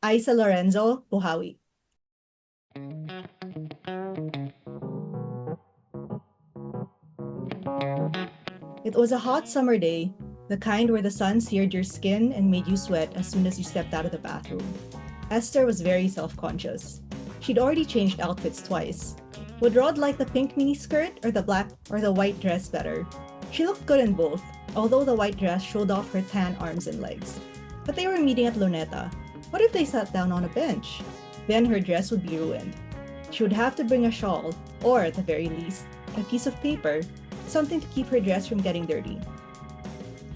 Isa Lorenzo, BUHAWI. It was a hot summer day, the kind where the sun seared your skin and made you sweat as soon as you stepped out of the bathroom. Esther was very self-conscious. She'd already changed outfits twice. Would Rod like the pink miniskirt or the black or the white dress better? She looked good in both, although the white dress showed off her tan arms and legs. But they were meeting at Luneta. What if they sat down on a bench? Then her dress would be ruined. She would have to bring a shawl, or at the very least, a piece of paper, something to keep her dress from getting dirty.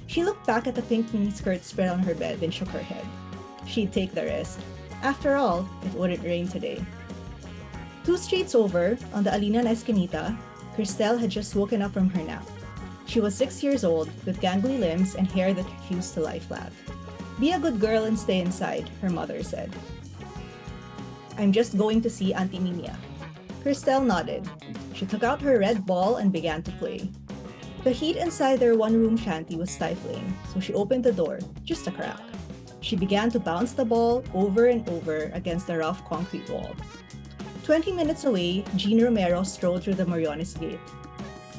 She looked back at the pink miniskirt spread on her bed and shook her head. She'd take the risk. After all, it wouldn't rain today. 2 streets over, on the Alinan Escanita, Cristel had just woken up from her nap. She was 6 years old, with gangly limbs and hair that refused to lie flat. "Be a good girl and stay inside," her mother said. "I'm just going to see Auntie Nina." Cristel nodded. She took out her red ball and began to play. The heat inside their one-room shanty was stifling, so she opened the door, just a crack. She began to bounce the ball over and over against the rough concrete wall. 20 minutes away, Jean Romero strolled through the Moriones gate.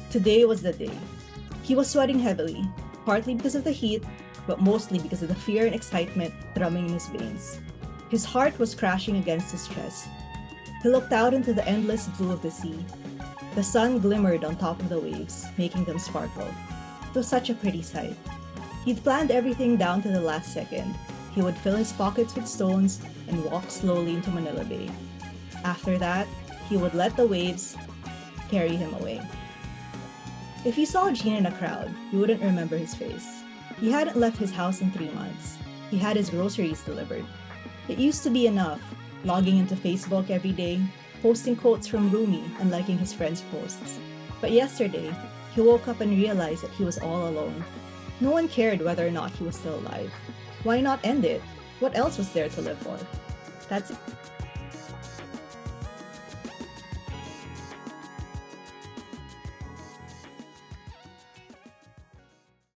Today was the day. He was sweating heavily, partly because of the heat, but mostly because of the fear and excitement drumming in his veins. His heart was crashing against his chest. He looked out into the endless blue of the sea. The sun glimmered on top of the waves, making them sparkle. It was such a pretty sight. He'd planned everything down to the last second. He would fill his pockets with stones and walk slowly into Manila Bay. After that, he would let the waves carry him away. If you saw Gene in a crowd, you wouldn't remember his face. He hadn't left his house in 3 months. He had his groceries delivered. It used to be enough, logging into Facebook every day, posting quotes from Rumi and liking his friends' posts. But yesterday, he woke up and realized that he was all alone. No one cared whether or not he was still alive. Why not end it? What else was there to live for? That's it.